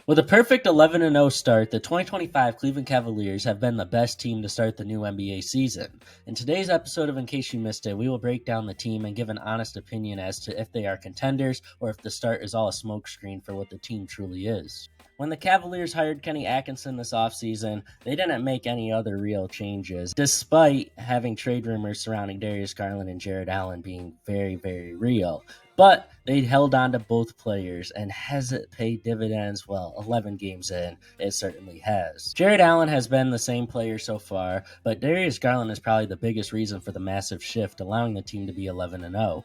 With a perfect 11-0 start, the 2025 Cleveland Cavaliers have been the best team to start the new NBA season. In today's episode of In Case You Missed It, we will break down the team and give an honest opinion as to if they are contenders or if the start is all a smokescreen for what the team truly is. When the Cavaliers hired Kenny Atkinson this offseason, they didn't make any other real changes, despite having trade rumors surrounding Darius Garland and Jared Allen being very, very real. But they held on to both players, and has it paid dividends? Well, 11 games in, it certainly has. Jared Allen has been the same player so far, but Darius Garland is probably the biggest reason for the massive shift, allowing the team to be 11-0.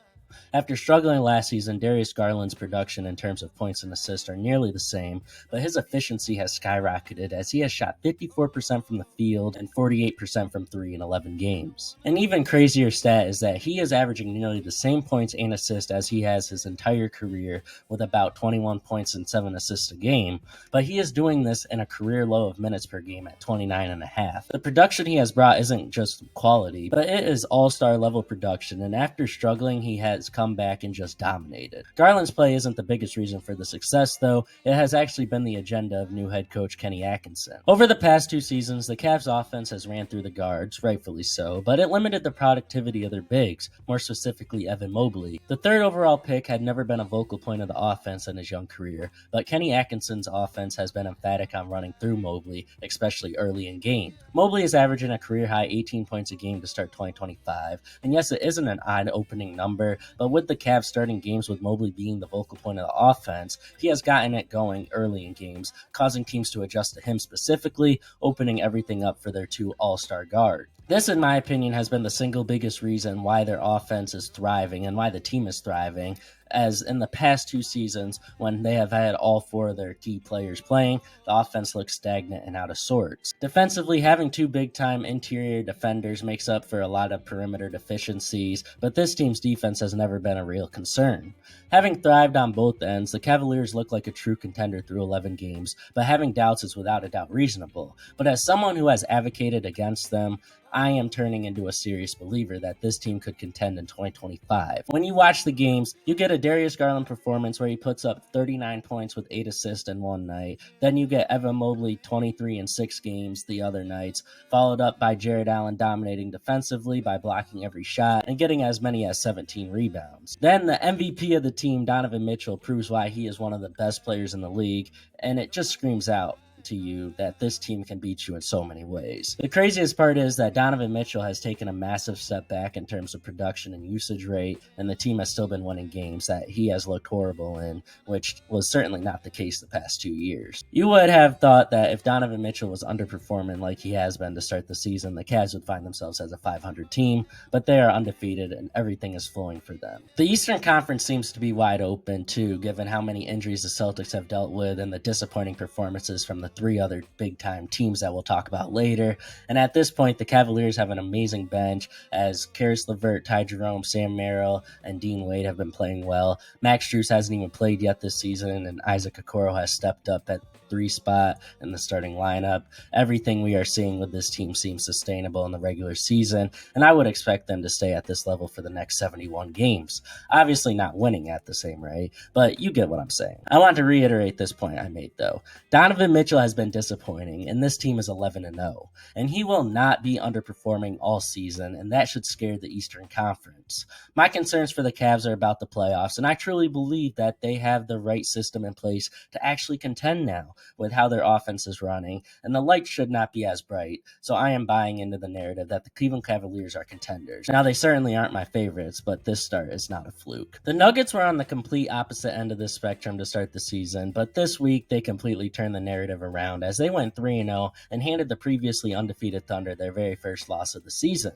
After struggling last season, Darius Garland's production in terms of points and assists are nearly the same, but his efficiency has skyrocketed as he has shot 54% from the field and 48% from 3 in 11 games. An even crazier stat is that he is averaging nearly the same points and assists as he has his entire career, with about 21 points and 7 assists a game, but he is doing this in a career low of minutes per game at 29.5. The production he has brought isn't just quality, but it is all-star level production, and after struggling, he has come back and just dominated. Garland's play isn't the biggest reason for the success, though. It has actually been the agenda of new head coach Kenny Atkinson. Over the past 2 seasons, the Cavs offense has ran through the guards, rightfully so, but it limited the productivity of their bigs, more specifically Evan Mobley. The third overall pick had never been a vocal point of the offense in his young career, but Kenny Atkinson's offense has been emphatic on running through Mobley, especially early in game. Mobley is averaging a career-high 18 points a game to start 2025, and yes, it isn't an odd opening number, but with the Cavs starting games with Mobley being the vocal point of the offense, he has gotten it going early in games, causing teams to adjust to him specifically, opening everything up for their 2 all-star guards. This, in my opinion, has been the single biggest reason why their offense is thriving and why the team is thriving, as in the past 2 seasons, when they have had all 4 of their key players playing, the offense looks stagnant and out of sorts. Defensively, having 2 big-time interior defenders makes up for a lot of perimeter deficiencies, but this team's defense has never been a real concern. Having thrived on both ends, the Cavaliers look like a true contender through 11 games, but having doubts is without a doubt reasonable. But as someone who has advocated against them, I am turning into a serious believer that this team could contend in 2025. When you watch the games, you get a Darius Garland performance where he puts up 39 points with 8 assists in one night. Then you get Evan Mobley 23 in 6 games the other nights, followed up by Jared Allen dominating defensively by blocking every shot and getting as many as 17 rebounds. Then the MVP of the team, Donovan Mitchell, proves why he is one of the best players in the league, and it just screams out to you that this team can beat you in so many ways. The craziest part is that Donovan Mitchell has taken a massive step back in terms of production and usage rate, and the team has still been winning games that he has looked horrible in, which was certainly not the case the past 2 years. You would have thought that if Donovan Mitchell was underperforming like he has been to start the season, the Cavs would find themselves as a 500 team, but they are undefeated and everything is flowing for them. The Eastern Conference seems to be wide open too, given how many injuries the Celtics have dealt with and the disappointing performances from the 3 other big-time teams that we'll talk about later. And at this point, the Cavaliers have an amazing bench, as Karis LeVert, Ty Jerome, Sam Merrill, and Dean Wade have been playing well. Max Strus hasn't even played yet this season, and Isaac Okoro has stepped up at 3 spot in the starting lineup. Everything we are seeing with this team seems sustainable in the regular season, and I would expect them to stay at this level for the next 71 games. Obviously not winning at the same rate, but you get what I'm saying. I want to reiterate this point I made though. Donovan Mitchell has been disappointing, and this team is 11-0, and he will not be underperforming all season, and that should scare the Eastern Conference. My concerns for the Cavs are about the playoffs, and I truly believe that they have the right system in place to actually contend now with how their offense is running, and the lights should not be as bright, so I am buying into the narrative that the Cleveland Cavaliers are contenders. Now, they certainly aren't my favorites, but this start is not a fluke. The Nuggets were on the complete opposite end of the spectrum to start the season, but this week they completely turned the narrative around as they went 3-0 and handed the previously undefeated Thunder their very first loss of the season.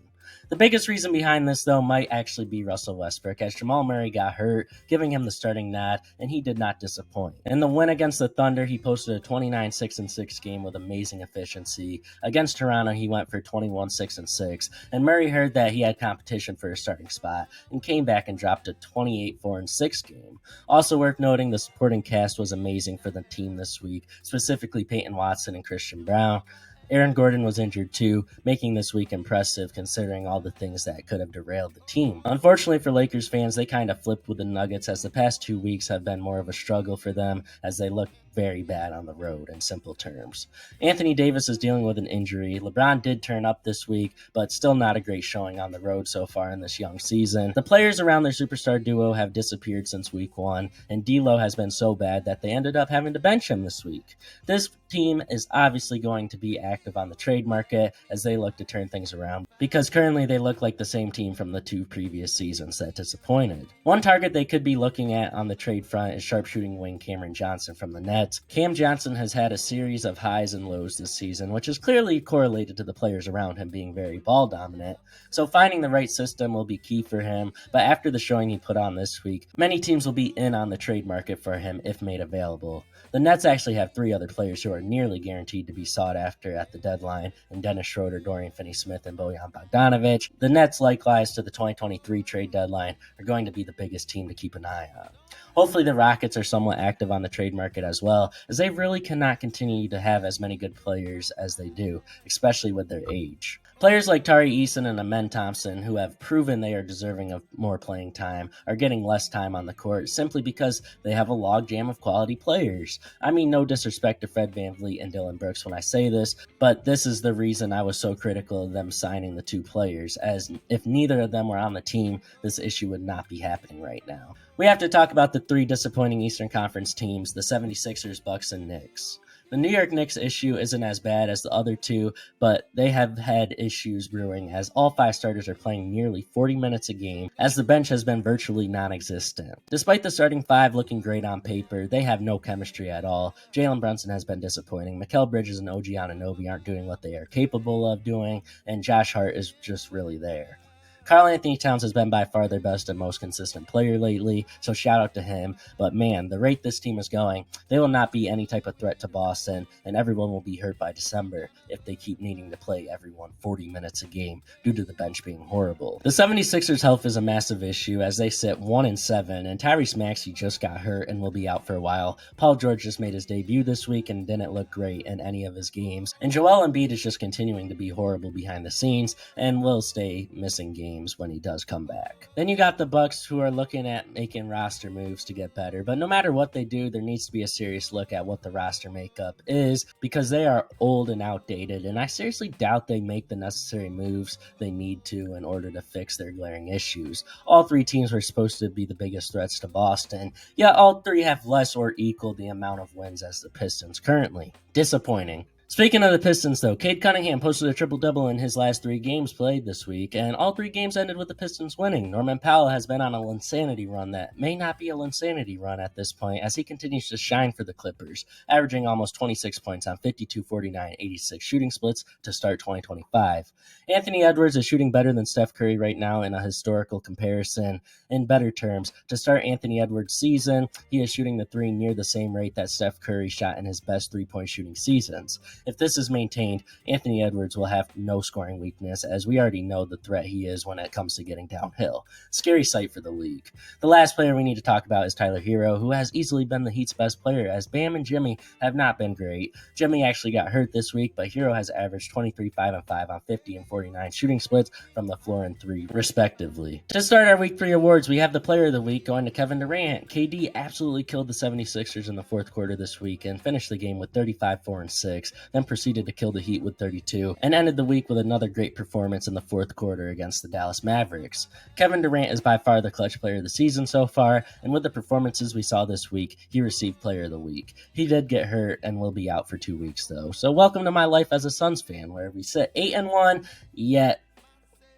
The biggest reason behind this, though, might actually be Russell Westbrook, as Jamal Murray got hurt, giving him the starting nod, and he did not disappoint. In the win against the Thunder, he posted a 29-6-6 game with amazing efficiency. Against Toronto, he went for 21-6-6, and Murray heard that he had competition for a starting spot, and came back and dropped a 28-4-6 game. Also worth noting, the supporting cast was amazing for the team this week, specifically Peyton Watson and Christian Brown. Aaron Gordon was injured too, making this week impressive considering all the things that could have derailed the team. Unfortunately for Lakers fans, they kind of flipped with the Nuggets as the past 2 weeks have been more of a struggle for them as they look very bad on the road in simple terms. Anthony Davis is dealing with an injury. LeBron did turn up this week, but still not a great showing on the road so far in this young season. The players around their superstar duo have disappeared since week 1, and D'Lo has been so bad that they ended up having to bench him this week. This team is obviously going to be active on the trade market as they look to turn things around, because currently they look like the same team from the 2 previous seasons that disappointed. One target they could be looking at on the trade front is sharpshooting wing Cameron Johnson from the Nets. Cam Johnson has had a series of highs and lows this season, which is clearly correlated to the players around him being very ball dominant, so finding the right system will be key for him. But after the showing he put on this week, many teams will be in on the trade market for him if made available. The Nets actually have 3 other players who are nearly guaranteed to be sought after at the deadline, in Dennis Schroeder, Dorian Finney-Smith, and Bojan Bogdanovic. The Nets, likewise to the 2023 trade deadline, are going to be the biggest team to keep an eye on. Hopefully the Rockets are somewhat active on the trade market as well, as they really cannot continue to have as many good players as they do, especially with their age. Players like Tari Eason and Amen Thompson, who have proven they are deserving of more playing time, are getting less time on the court simply because they have a logjam of quality players. I mean, no disrespect to Fred VanVleet and Dylan Brooks when I say this, but this is the reason I was so critical of them signing the 2 players, as if neither of them were on the team, this issue would not be happening right now. We have to talk about the 3 disappointing Eastern Conference teams, the 76ers, Bucks, and Knicks. The New York Knicks issue isn't as bad as the other 2, but they have had issues brewing as all 5 starters are playing nearly 40 minutes a game, as the bench has been virtually non-existent. Despite the starting 5 looking great on paper, they have no chemistry at all. Jalen Brunson has been disappointing. Mikal Bridges and OG Anunoby aren't doing what they are capable of doing, and Josh Hart is just really there. Karl Anthony Towns has been by far their best and most consistent player lately, so shout out to him. But man, the rate this team is going, they will not be any type of threat to Boston, and everyone will be hurt by December if they keep needing to play everyone 40 minutes a game due to the bench being horrible. The 76ers' health is a massive issue as they sit 1-7, and Tyrese Maxey just got hurt and will be out for a while. Paul George just made his debut this week and didn't look great in any of his games, and Joel Embiid is just continuing to be horrible behind the scenes and will stay missing games when he does come back. Then you got the Bucks, who are looking at making roster moves to get better, but no matter what they do, there needs to be a serious look at what the roster makeup is, because they are old and outdated, and I seriously doubt they make the necessary moves they need to in order to fix their glaring issues. All 3 teams were supposed to be the biggest threats to Boston, yet all 3 have less or equal the amount of wins as the Pistons currently. Disappointing. Speaking of the Pistons, though, Cade Cunningham posted a triple-double in his last 3 games played this week, and all 3 games ended with the Pistons winning. Norman Powell has been on a Linsanity run that may not be a Linsanity run at this point, as he continues to shine for the Clippers, averaging almost 26 points on 52, 49, 86 shooting splits to start 2025. Anthony Edwards is shooting better than Steph Curry right now in a historical comparison. In better terms, to start Anthony Edwards' season, he is shooting the 3 near the same rate that Steph Curry shot in his best 3-point shooting seasons. If this is maintained, Anthony Edwards will have no scoring weakness, as we already know the threat he is when it comes to getting downhill. Scary sight for the league. The last player we need to talk about is Tyler Hero, who has easily been the Heat's best player, as Bam and Jimmy have not been great. Jimmy actually got hurt this week, but Hero has averaged 23, 5, and 5 on 50 and 49 shooting splits from the floor and 3, respectively. To start our Week 3 awards, we have the Player of the Week going to Kevin Durant. KD absolutely killed the 76ers in the 4th quarter this week and finished the game with 35, 4, and 6. Then proceeded to kill the Heat with 32, and ended the week with another great performance in the 4th quarter against the Dallas Mavericks. Kevin Durant is by far the clutch player of the season so far, and with the performances we saw this week, he received Player of the Week. He did get hurt and will be out for 2 weeks though, so welcome to my life as a Suns fan, where we sit 8-1, yet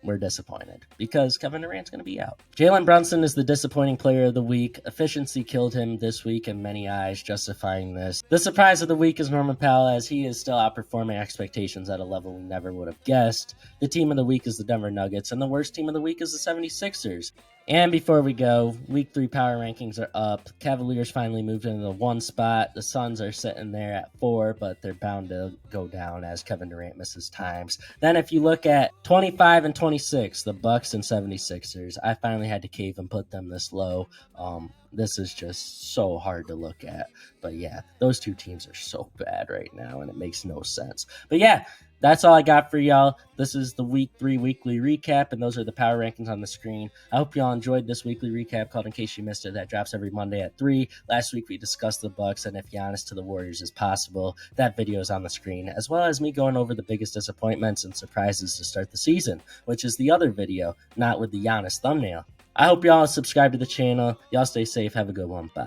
we're disappointed because Kevin Durant's going to be out. Jalen Brunson is the disappointing player of the week. Efficiency killed him this week in many eyes, justifying this. The surprise of the week is Norman Powell, as he is still outperforming expectations at a level we never would have guessed. The team of the week is the Denver Nuggets, and the worst team of the week is the 76ers. And before we go, Week 3 power rankings are up. Cavaliers finally moved into the 1 spot. The Suns are sitting there at 4, but they're bound to go down as Kevin Durant misses times. Then if you look at 25 and 26, the Bucks and 76ers, I finally had to cave and put them this low. This is just so hard to look at. But yeah, those two teams are so bad right now, and it makes no sense. But yeah, that's all I got for y'all. This is the Week 3 weekly recap, and those are the power rankings on the screen. I hope y'all enjoyed this weekly recap called In Case You Missed It. That drops every Monday at 3. Last week we discussed the Bucks and if Giannis to the Warriors is possible. That video is on the screen, as well as me going over the biggest disappointments and surprises to start the season, which is the other video, not with the Giannis thumbnail. I hope y'all subscribe to the channel. Y'all stay safe. Have a good one. Bye.